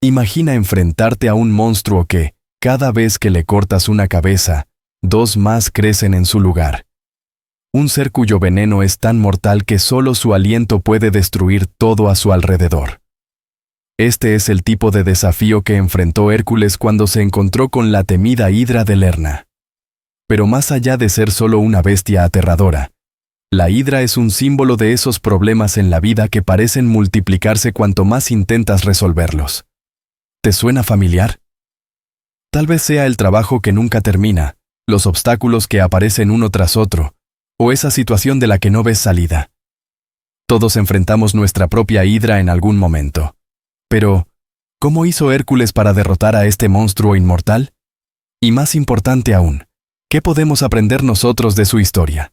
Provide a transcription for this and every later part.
Imagina enfrentarte a un monstruo que, cada vez que le cortas una cabeza, dos más crecen en su lugar. Un ser cuyo veneno es tan mortal que solo su aliento puede destruir todo a su alrededor. Este es el tipo de desafío que enfrentó Hércules cuando se encontró con la temida Hidra de Lerna. Pero más allá de ser solo una bestia aterradora, la Hidra es un símbolo de esos problemas en la vida que parecen multiplicarse cuanto más intentas resolverlos. ¿Te suena familiar? Tal vez sea el trabajo que nunca termina, los obstáculos que aparecen uno tras otro, o esa situación de la que no ves salida. Todos enfrentamos nuestra propia Hidra en algún momento. Pero, ¿cómo hizo Hércules para derrotar a este monstruo inmortal? Y más importante aún, ¿qué podemos aprender nosotros de su historia?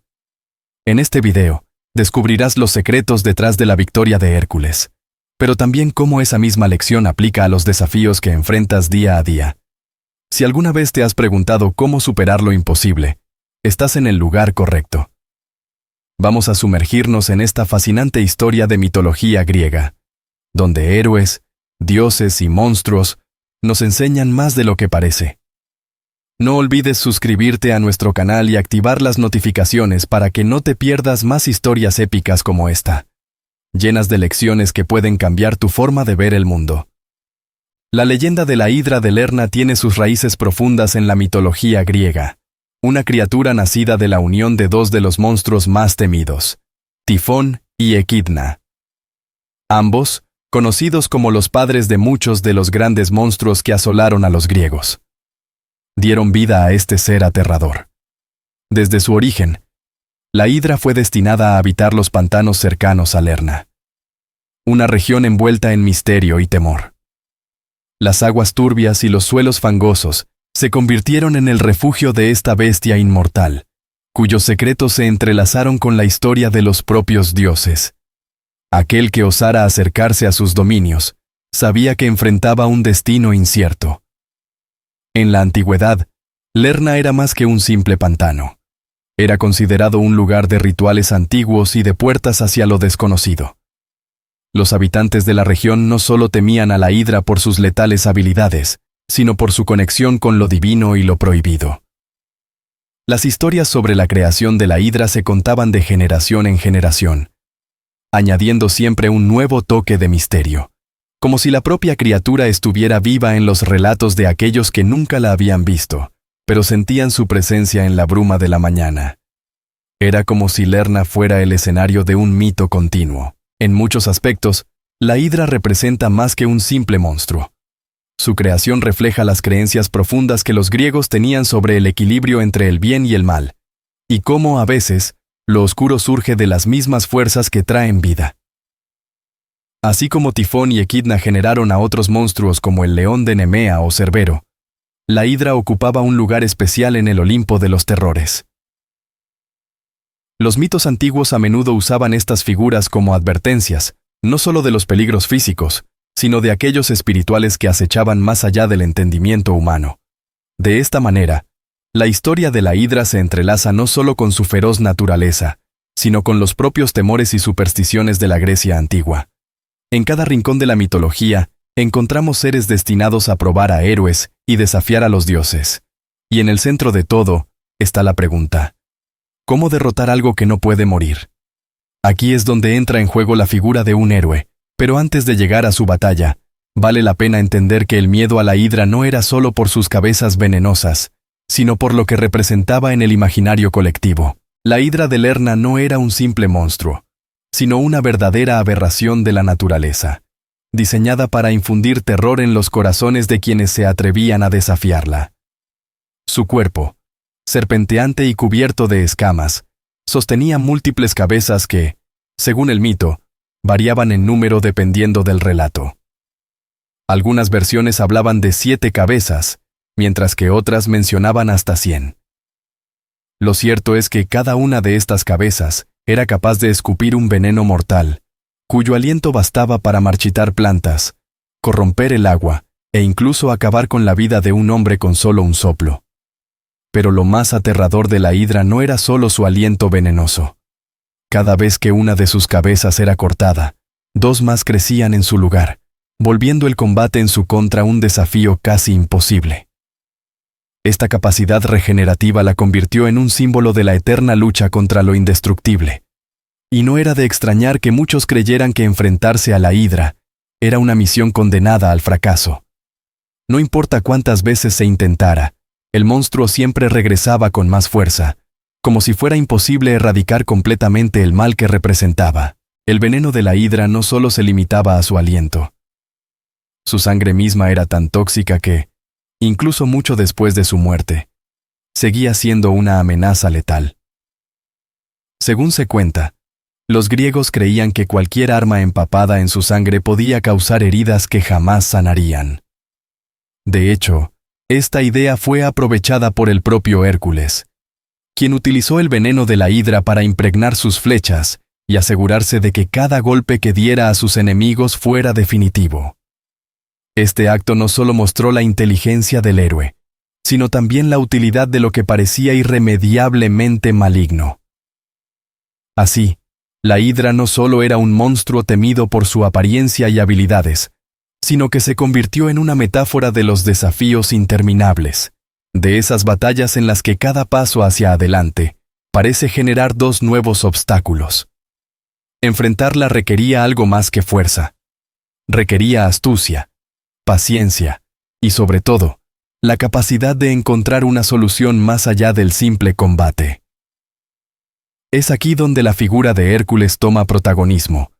En este video, descubrirás los secretos detrás de la victoria de Hércules, pero también cómo esa misma lección aplica a los desafíos que enfrentas día a día. Si alguna vez te has preguntado cómo superar lo imposible, estás en el lugar correcto. Vamos a sumergirnos en esta fascinante historia de mitología griega, donde héroes, dioses y monstruos nos enseñan más de lo que parece. No olvides suscribirte a nuestro canal y activar las notificaciones para que no te pierdas más historias épicas como esta, llenas de lecciones que pueden cambiar tu forma de ver el mundo. La leyenda de la Hidra de Lerna tiene sus raíces profundas en la mitología griega, una criatura nacida de la unión de dos de los monstruos más temidos, Tifón y Equidna. Ambos, conocidos como los padres de muchos de los grandes monstruos que asolaron a los griegos, dieron vida a este ser aterrador. Desde su origen, la Hidra fue destinada a habitar los pantanos cercanos a Lerna, una región envuelta en misterio y temor. Las aguas turbias y los suelos fangosos se convirtieron en el refugio de esta bestia inmortal, cuyos secretos se entrelazaron con la historia de los propios dioses. Aquel que osara acercarse a sus dominios, sabía que enfrentaba un destino incierto. En la antigüedad, Lerna era más que un simple pantano. Era considerado un lugar de rituales antiguos y de puertas hacia lo desconocido. Los habitantes de la región no solo temían a la Hidra por sus letales habilidades, sino por su conexión con lo divino y lo prohibido. Las historias sobre la creación de la Hidra se contaban de generación en generación, añadiendo siempre un nuevo toque de misterio, como si la propia criatura estuviera viva en los relatos de aquellos que nunca la habían visto, pero sentían su presencia en la bruma de la mañana. Era como si Lerna fuera el escenario de un mito continuo. En muchos aspectos, la Hidra representa más que un simple monstruo. Su creación refleja las creencias profundas que los griegos tenían sobre el equilibrio entre el bien y el mal, y cómo a veces, lo oscuro surge de las mismas fuerzas que traen vida. Así como Tifón y Equidna generaron a otros monstruos como el león de Nemea o Cerbero, la Hidra ocupaba un lugar especial en el Olimpo de los terrores. Los mitos antiguos a menudo usaban estas figuras como advertencias, no solo de los peligros físicos, sino de aquellos espirituales que acechaban más allá del entendimiento humano. De esta manera, la historia de la Hidra se entrelaza no solo con su feroz naturaleza, sino con los propios temores y supersticiones de la Grecia antigua. En cada rincón de la mitología, encontramos seres destinados a probar a héroes y desafiar a los dioses. Y en el centro de todo, está la pregunta: ¿cómo derrotar algo que no puede morir? Aquí es donde entra en juego la figura de un héroe, pero antes de llegar a su batalla, vale la pena entender que el miedo a la Hidra no era solo por sus cabezas venenosas, sino por lo que representaba en el imaginario colectivo. La Hidra de Lerna no era un simple monstruo, sino una verdadera aberración de la naturaleza, diseñada para infundir terror en los corazones de quienes se atrevían a desafiarla. Su cuerpo, serpenteante y cubierto de escamas, sostenía múltiples cabezas que, según el mito, variaban en número dependiendo del relato. Algunas versiones hablaban de 7 cabezas, mientras que otras mencionaban hasta 100. Lo cierto es que cada una de estas cabezas era capaz de escupir un veneno mortal, cuyo aliento bastaba para marchitar plantas, corromper el agua e incluso acabar con la vida de un hombre con solo un soplo. Pero lo más aterrador de la Hidra no era solo su aliento venenoso. Cada vez que una de sus cabezas era cortada, 2 más crecían en su lugar, volviendo el combate en su contra un desafío casi imposible. Esta capacidad regenerativa la convirtió en un símbolo de la eterna lucha contra lo indestructible. Y no era de extrañar que muchos creyeran que enfrentarse a la Hidra era una misión condenada al fracaso. No importa cuántas veces se intentara, el monstruo siempre regresaba con más fuerza, como si fuera imposible erradicar completamente el mal que representaba. El veneno de la Hidra no solo se limitaba a su aliento. Su sangre misma era tan tóxica que, incluso mucho después de su muerte, seguía siendo una amenaza letal. Según se cuenta, los griegos creían que cualquier arma empapada en su sangre podía causar heridas que jamás sanarían. De hecho, esta idea fue aprovechada por el propio Hércules, quien utilizó el veneno de la Hidra para impregnar sus flechas y asegurarse de que cada golpe que diera a sus enemigos fuera definitivo. Este acto no solo mostró la inteligencia del héroe, sino también la utilidad de lo que parecía irremediablemente maligno. Así, la Hidra no solo era un monstruo temido por su apariencia y habilidades, sino que se convirtió en una metáfora de los desafíos interminables, de esas batallas en las que cada paso hacia adelante parece generar dos nuevos obstáculos. Enfrentarla requería algo más que fuerza. Requería astucia, paciencia y, sobre todo, la capacidad de encontrar una solución más allá del simple combate. Es aquí donde la figura de Hércules toma protagonismo,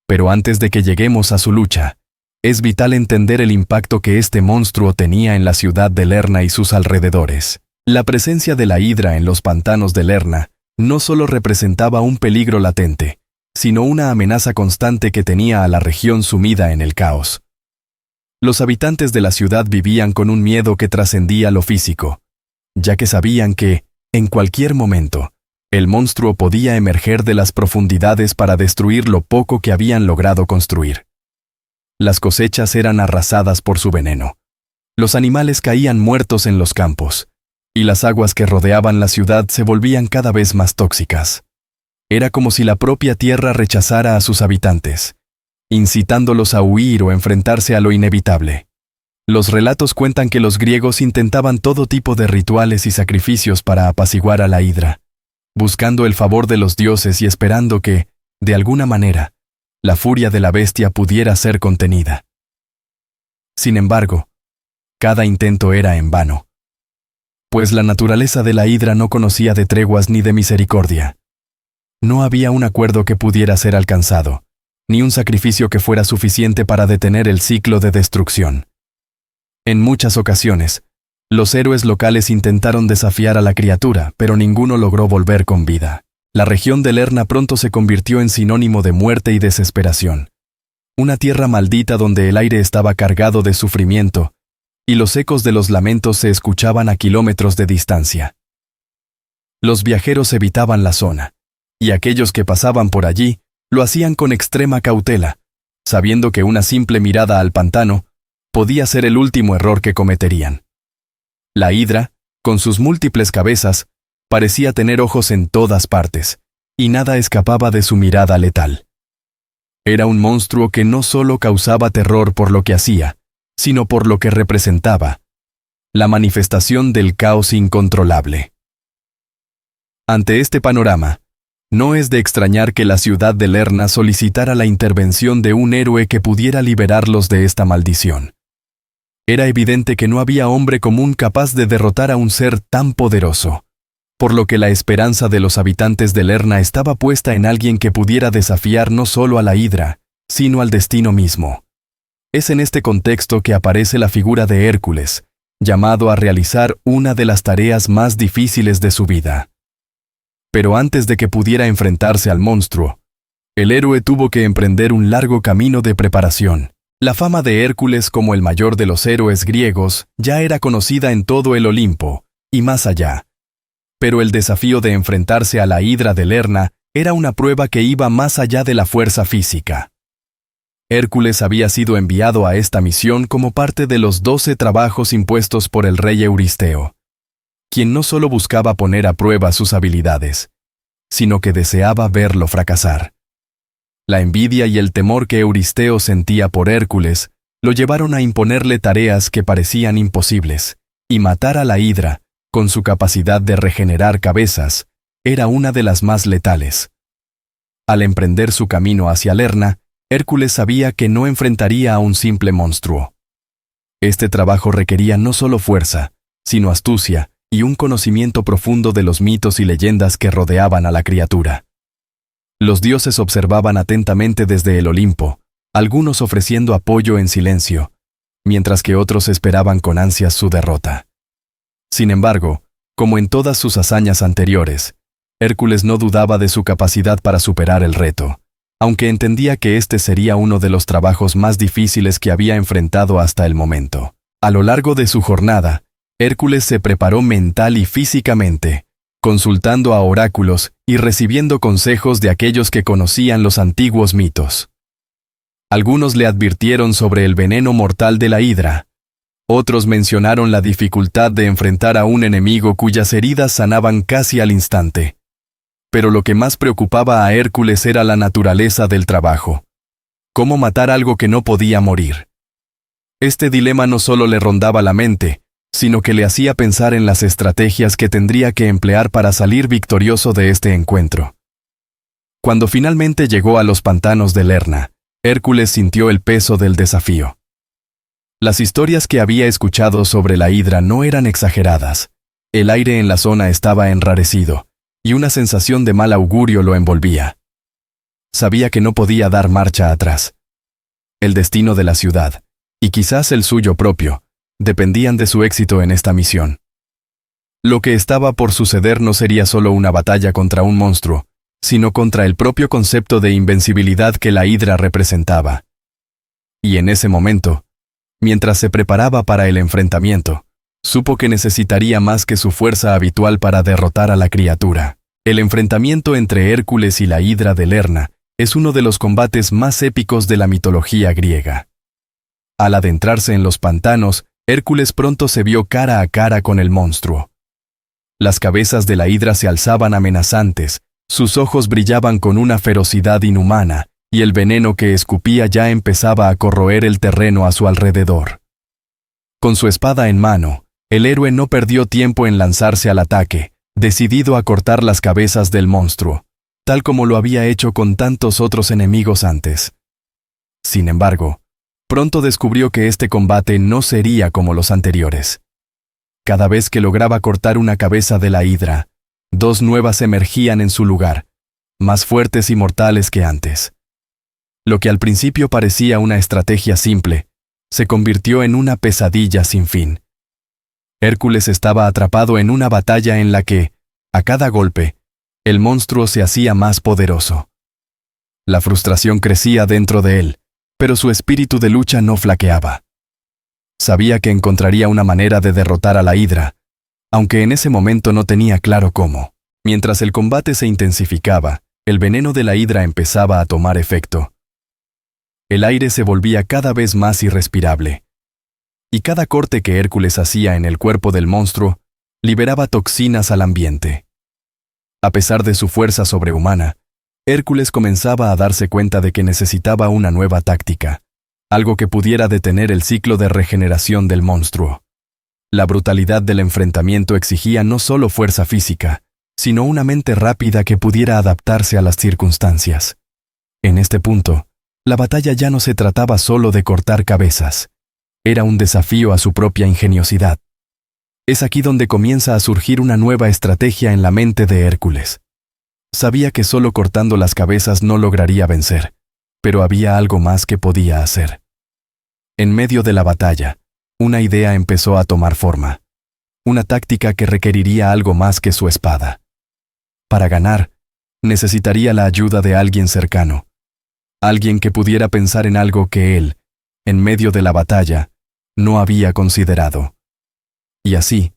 pero antes de que lleguemos a su lucha, es vital entender el impacto que este monstruo tenía en la ciudad de Lerna y sus alrededores. La presencia de la Hidra en los pantanos de Lerna no solo representaba un peligro latente, sino una amenaza constante que tenía a la región sumida en el caos. Los habitantes de la ciudad vivían con un miedo que trascendía lo físico, ya que sabían que, en cualquier momento, el monstruo podía emerger de las profundidades para destruir lo poco que habían logrado construir. Las cosechas eran arrasadas por su veneno. Los animales caían muertos en los campos, y las aguas que rodeaban la ciudad se volvían cada vez más tóxicas. Era como si la propia tierra rechazara a sus habitantes, incitándolos a huir o enfrentarse a lo inevitable. Los relatos cuentan que los griegos intentaban todo tipo de rituales y sacrificios para apaciguar a la Hidra, buscando el favor de los dioses y esperando que, de alguna manera, la furia de la bestia pudiera ser contenida. Sin embargo, cada intento era en vano, pues la naturaleza de la Hidra no conocía de treguas ni de misericordia. No había un acuerdo que pudiera ser alcanzado, ni un sacrificio que fuera suficiente para detener el ciclo de destrucción. En muchas ocasiones, los héroes locales intentaron desafiar a la criatura, pero ninguno logró volver con vida. La región de Lerna pronto se convirtió en sinónimo de muerte y desesperación. Una tierra maldita donde el aire estaba cargado de sufrimiento, y los ecos de los lamentos se escuchaban a kilómetros de distancia. Los viajeros evitaban la zona, y aquellos que pasaban por allí lo hacían con extrema cautela, sabiendo que una simple mirada al pantano podía ser el último error que cometerían. La Hidra, con sus múltiples cabezas, parecía tener ojos en todas partes, y nada escapaba de su mirada letal. Era un monstruo que no solo causaba terror por lo que hacía, sino por lo que representaba, la manifestación del caos incontrolable. Ante este panorama, no es de extrañar que la ciudad de Lerna solicitara la intervención de un héroe que pudiera liberarlos de esta maldición. Era evidente que no había hombre común capaz de derrotar a un ser tan poderoso, por lo que la esperanza de los habitantes de Lerna estaba puesta en alguien que pudiera desafiar no solo a la Hidra, sino al destino mismo. Es en este contexto que aparece la figura de Hércules, llamado a realizar una de las tareas más difíciles de su vida. Pero antes de que pudiera enfrentarse al monstruo, el héroe tuvo que emprender un largo camino de preparación. La fama de Hércules como el mayor de los héroes griegos ya era conocida en todo el Olimpo, y más allá. Pero el desafío de enfrentarse a la Hidra de Lerna era una prueba que iba más allá de la fuerza física. Hércules había sido enviado a esta misión como parte de los 12 trabajos impuestos por el rey Euristeo, quien no solo buscaba poner a prueba sus habilidades, sino que deseaba verlo fracasar. La envidia y el temor que Euristeo sentía por Hércules lo llevaron a imponerle tareas que parecían imposibles, y matar a la hidra, con su capacidad de regenerar cabezas, era una de las más letales. Al emprender su camino hacia Lerna, Hércules sabía que no enfrentaría a un simple monstruo. Este trabajo requería no solo fuerza, sino astucia y un conocimiento profundo de los mitos y leyendas que rodeaban a la criatura. Los dioses observaban atentamente desde el Olimpo, algunos ofreciendo apoyo en silencio, mientras que otros esperaban con ansias su derrota. Sin embargo, como en todas sus hazañas anteriores, Hércules no dudaba de su capacidad para superar el reto, aunque entendía que este sería uno de los trabajos más difíciles que había enfrentado hasta el momento. A lo largo de su jornada, Hércules se preparó mental y físicamente, consultando a oráculos y recibiendo consejos de aquellos que conocían los antiguos mitos. Algunos le advirtieron sobre el veneno mortal de la hidra. Otros mencionaron la dificultad de enfrentar a un enemigo cuyas heridas sanaban casi al instante. Pero lo que más preocupaba a Hércules era la naturaleza del trabajo. ¿Cómo matar algo que no podía morir? Este dilema no solo le rondaba la mente, sino que le hacía pensar en las estrategias que tendría que emplear para salir victorioso de este encuentro. Cuando finalmente llegó a los pantanos de Lerna, Hércules sintió el peso del desafío. Las historias que había escuchado sobre la hidra no eran exageradas. El aire en la zona estaba enrarecido, y una sensación de mal augurio lo envolvía. Sabía que no podía dar marcha atrás. El destino de la ciudad, y quizás el suyo propio, dependían de su éxito en esta misión. Lo que estaba por suceder no sería solo una batalla contra un monstruo, sino contra el propio concepto de invencibilidad que la hidra representaba. Y en ese momento, mientras se preparaba para el enfrentamiento, supo que necesitaría más que su fuerza habitual para derrotar a la criatura. El enfrentamiento entre Hércules y la hidra de Lerna es uno de los combates más épicos de la mitología griega. Al adentrarse en los pantanos, Hércules pronto se vio cara a cara con el monstruo. Las cabezas de la hidra se alzaban amenazantes, sus ojos brillaban con una ferocidad inhumana, y el veneno que escupía ya empezaba a corroer el terreno a su alrededor. Con su espada en mano, el héroe no perdió tiempo en lanzarse al ataque, decidido a cortar las cabezas del monstruo, tal como lo había hecho con tantos otros enemigos antes. Sin embargo, pronto descubrió que este combate no sería como los anteriores. Cada vez que lograba cortar una cabeza de la hidra, dos nuevas emergían en su lugar, más fuertes y mortales que antes. Lo que al principio parecía una estrategia simple, se convirtió en una pesadilla sin fin. Hércules estaba atrapado en una batalla en la que, a cada golpe, el monstruo se hacía más poderoso. La frustración crecía dentro de él, pero su espíritu de lucha no flaqueaba. Sabía que encontraría una manera de derrotar a la hidra, aunque en ese momento no tenía claro cómo. Mientras el combate se intensificaba, el veneno de la hidra empezaba a tomar efecto. El aire se volvía cada vez más irrespirable, y cada corte que Hércules hacía en el cuerpo del monstruo liberaba toxinas al ambiente. A pesar de su fuerza sobrehumana, Hércules comenzaba a darse cuenta de que necesitaba una nueva táctica, algo que pudiera detener el ciclo de regeneración del monstruo. La brutalidad del enfrentamiento exigía no solo fuerza física, sino una mente rápida que pudiera adaptarse a las circunstancias. En este punto, la batalla ya no se trataba solo de cortar cabezas. Era un desafío a su propia ingeniosidad. Es aquí donde comienza a surgir una nueva estrategia en la mente de Hércules. Sabía que solo cortando las cabezas no lograría vencer, pero había algo más que podía hacer. En medio de la batalla, una idea empezó a tomar forma. Una táctica que requeriría algo más que su espada. Para ganar, necesitaría la ayuda de alguien cercano. Alguien que pudiera pensar en algo que él, en medio de la batalla, no había considerado. Y así,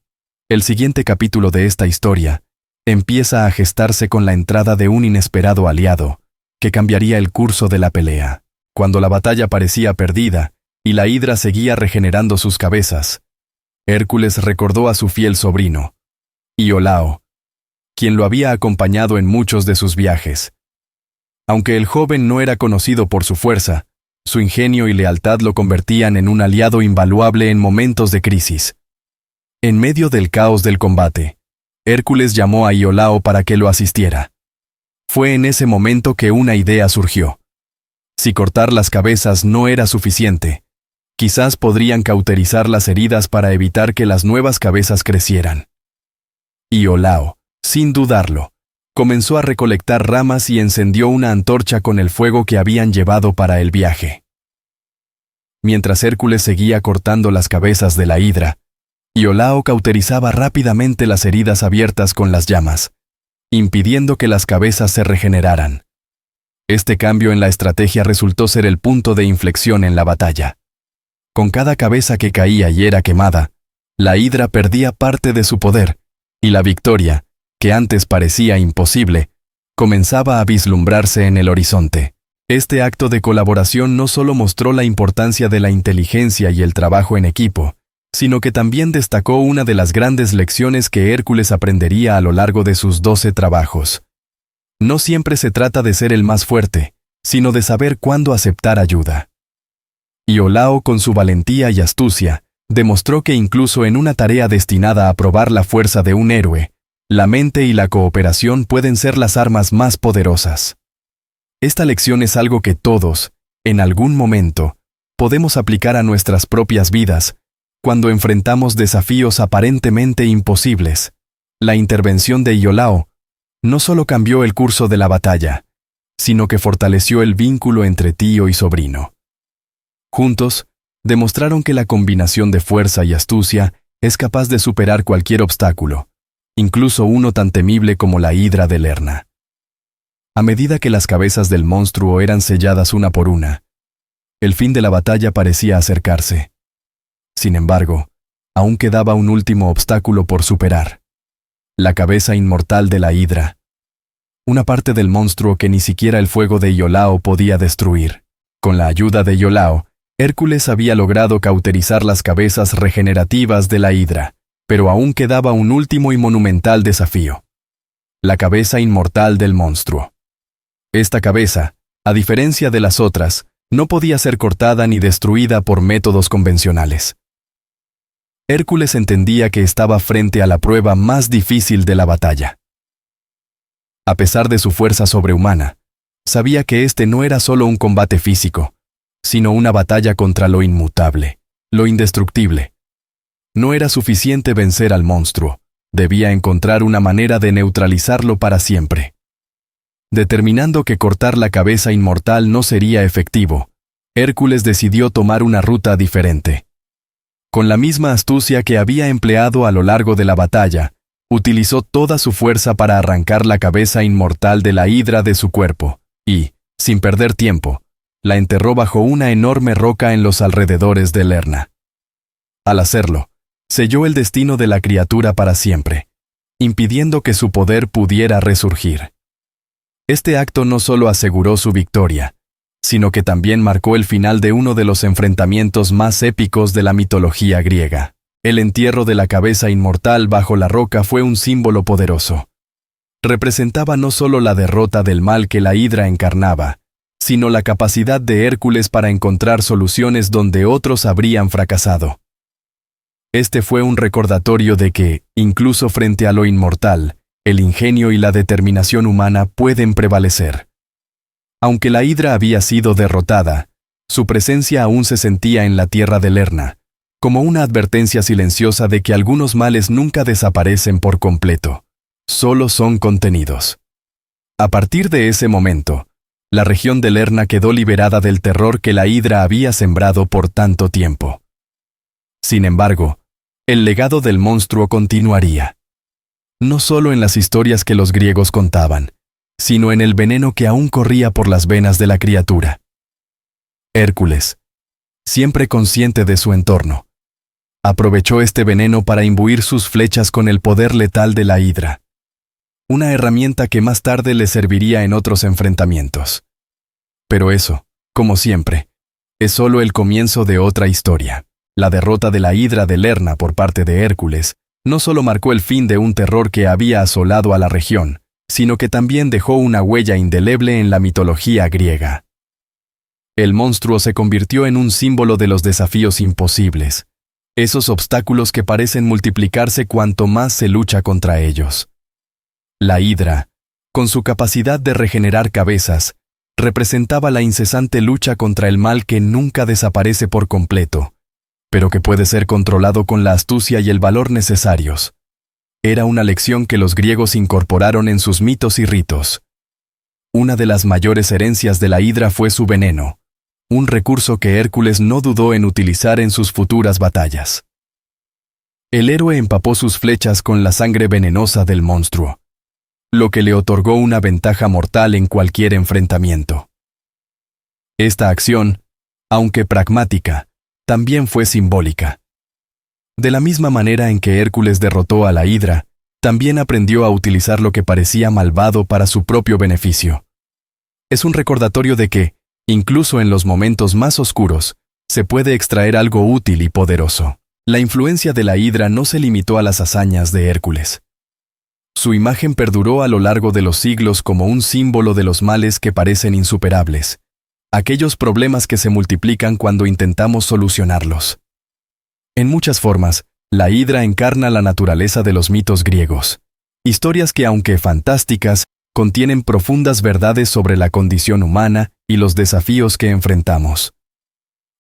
el siguiente capítulo de esta historia empieza a gestarse con la entrada de un inesperado aliado, que cambiaría el curso de la pelea. Cuando la batalla parecía perdida, y la hidra seguía regenerando sus cabezas, Hércules recordó a su fiel sobrino, Iolao, quien lo había acompañado en muchos de sus viajes. Aunque el joven no era conocido por su fuerza, Su ingenio y lealtad lo convertían en un aliado invaluable en momentos de crisis. En medio del caos del combate, Hércules llamó a Iolao para que lo asistiera. Fue en ese momento que una idea surgió. Si cortar las cabezas no era suficiente, quizás podrían cauterizar las heridas para evitar que las nuevas cabezas crecieran. Iolao, sin dudarlo, comenzó a recolectar ramas y encendió una antorcha con el fuego que habían llevado para el viaje. Mientras Hércules seguía cortando las cabezas de la hidra, Iolao cauterizaba rápidamente las heridas abiertas con las llamas, impidiendo que las cabezas se regeneraran. Este cambio en la estrategia resultó ser el punto de inflexión en la batalla. Con cada cabeza que caía y era quemada, la hidra perdía parte de su poder, y la victoria, que antes parecía imposible, comenzaba a vislumbrarse en el horizonte. Este acto de colaboración no solo mostró la importancia de la inteligencia y el trabajo en equipo, sino que también destacó una de las grandes lecciones que Hércules aprendería a lo largo de sus 12 trabajos. No siempre se trata de ser el más fuerte, sino de saber cuándo aceptar ayuda. Iolao, con su valentía y astucia, demostró que incluso en una tarea destinada a probar la fuerza de un héroe, la mente y la cooperación pueden ser las armas más poderosas. Esta lección es algo que todos, en algún momento, podemos aplicar a nuestras propias vidas, cuando enfrentamos desafíos aparentemente imposibles. La intervención de Iolao no solo cambió el curso de la batalla, sino que fortaleció el vínculo entre tío y sobrino. Juntos, demostraron que la combinación de fuerza y astucia es capaz de superar cualquier obstáculo, incluso uno tan temible como la hidra de Lerna. A medida que las cabezas del monstruo eran selladas una por una, el fin de la batalla parecía acercarse. Sin embargo, aún quedaba un último obstáculo por superar: la cabeza inmortal de la hidra. Una parte del monstruo que ni siquiera el fuego de Iolao podía destruir. Con la ayuda de Iolao, Hércules había logrado cauterizar las cabezas regenerativas de la hidra, pero aún quedaba un último y monumental desafío: la cabeza inmortal del monstruo. Esta cabeza, a diferencia de las otras, no podía ser cortada ni destruida por métodos convencionales. Hércules entendía que estaba frente a la prueba más difícil de la batalla. A pesar de su fuerza sobrehumana, sabía que este no era solo un combate físico, sino una batalla contra lo inmutable, lo indestructible. No era suficiente vencer al monstruo, debía encontrar una manera de neutralizarlo para siempre. Determinando que cortar la cabeza inmortal no sería efectivo, Hércules decidió tomar una ruta diferente. Con la misma astucia que había empleado a lo largo de la batalla, utilizó toda su fuerza para arrancar la cabeza inmortal de la hidra de su cuerpo, y, sin perder tiempo, la enterró bajo una enorme roca en los alrededores de Lerna. Al hacerlo, selló el destino de la criatura para siempre, impidiendo que su poder pudiera resurgir. Este acto no solo aseguró su victoria, sino que también marcó el final de uno de los enfrentamientos más épicos de la mitología griega. El entierro de la cabeza inmortal bajo la roca fue un símbolo poderoso. Representaba no solo la derrota del mal que la hidra encarnaba, sino la capacidad de Hércules para encontrar soluciones donde otros habrían fracasado. Este fue un recordatorio de que, incluso frente a lo inmortal, el ingenio y la determinación humana pueden prevalecer. Aunque la hidra había sido derrotada, su presencia aún se sentía en la tierra de Lerna, como una advertencia silenciosa de que algunos males nunca desaparecen por completo, solo son contenidos. A partir de ese momento, la región de Lerna quedó liberada del terror que la hidra había sembrado por tanto tiempo. Sin embargo, el legado del monstruo continuaría. No solo en las historias que los griegos contaban, sino en el veneno que aún corría por las venas de la criatura. Hércules, siempre consciente de su entorno, aprovechó este veneno para imbuir sus flechas con el poder letal de la hidra, una herramienta que más tarde le serviría en otros enfrentamientos. Pero eso, como siempre, es solo el comienzo de otra historia. La derrota de la hidra de Lerna por parte de Hércules no solo marcó el fin de un terror que había asolado a la región, sino que también dejó una huella indeleble en la mitología griega. el monstruo se convirtió en un símbolo de los desafíos imposibles, esos obstáculos que parecen multiplicarse cuanto más se lucha contra ellos. La hidra, con su capacidad de regenerar cabezas, representaba la incesante lucha contra el mal que nunca desaparece por completo, pero que puede ser controlado con la astucia y el valor necesarios. Era una lección que los griegos incorporaron en sus mitos y ritos. Una de las mayores herencias de la hidra fue su veneno, un recurso que Hércules no dudó en utilizar en sus futuras batallas. El héroe empapó sus flechas con la sangre venenosa del monstruo, lo que le otorgó una ventaja mortal en cualquier enfrentamiento. Esta acción, aunque pragmática, también fue simbólica. De la misma manera en que Hércules derrotó a la hidra, también aprendió a utilizar lo que parecía malvado para su propio beneficio. Es un recordatorio de que, incluso en los momentos más oscuros, se puede extraer algo útil y poderoso. La influencia de la hidra no se limitó a las hazañas de Hércules. Su imagen perduró a lo largo de los siglos como un símbolo de los males que parecen insuperables, aquellos problemas que se multiplican cuando intentamos solucionarlos. En muchas formas, la hidra encarna la naturaleza de los mitos griegos, historias que, aunque fantásticas, contienen profundas verdades sobre la condición humana y los desafíos que enfrentamos.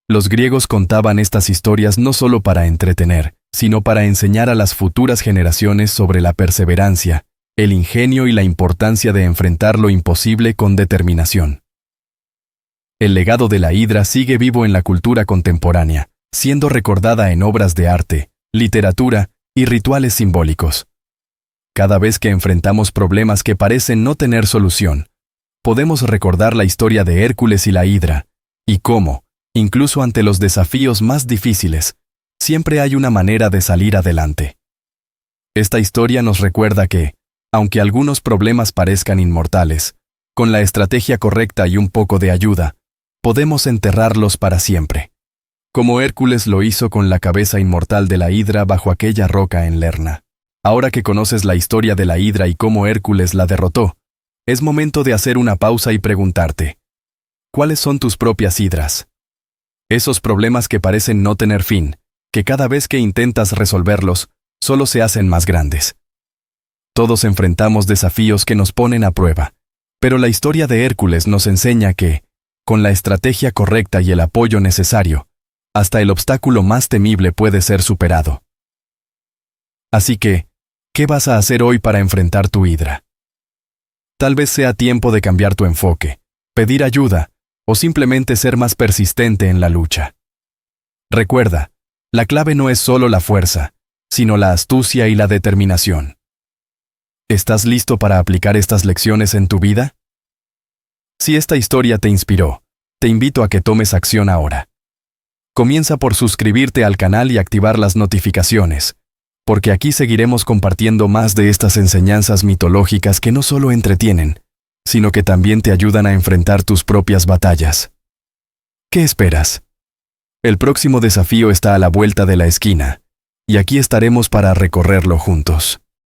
Los griegos contaban estas historias no solo para entretener, sino para enseñar a las futuras generaciones sobre la perseverancia, el ingenio y la importancia de enfrentar lo imposible con determinación. El legado de la hidra sigue vivo en la cultura contemporánea, siendo recordada en obras de arte, literatura y rituales simbólicos. Cada vez que enfrentamos problemas que parecen no tener solución, podemos recordar la historia de Hércules y la hidra, y cómo, incluso ante los desafíos más difíciles, siempre hay una manera de salir adelante. Esta historia nos recuerda que, aunque algunos problemas parezcan inmortales, con la estrategia correcta y un poco de ayuda, podemos enterrarlos para siempre. Como Hércules lo hizo con la cabeza inmortal de la hidra bajo aquella roca en Lerna. Ahora que conoces la historia de la hidra y cómo Hércules la derrotó, es momento de hacer una pausa y preguntarte, ¿cuáles son tus propias hidras? Esos problemas que parecen no tener fin, que cada vez que intentas resolverlos, solo se hacen más grandes. Todos enfrentamos desafíos que nos ponen a prueba, pero la historia de Hércules nos enseña que, con la estrategia correcta y el apoyo necesario, hasta el obstáculo más temible puede ser superado. Así que, ¿qué vas a hacer hoy para enfrentar tu hidra? Tal vez sea tiempo de cambiar tu enfoque, pedir ayuda, o simplemente ser más persistente en la lucha. Recuerda, la clave no es solo la fuerza, sino la astucia y la determinación. ¿Estás listo para aplicar estas lecciones en tu vida? Si esta historia te inspiró, te invito a que tomes acción ahora. Comienza por suscribirte al canal y activar las notificaciones, porque aquí seguiremos compartiendo más de estas enseñanzas mitológicas que no solo entretienen, sino que también te ayudan a enfrentar tus propias batallas. ¿Qué esperas? El próximo desafío está a la vuelta de la esquina, y aquí estaremos para recorrerlo juntos.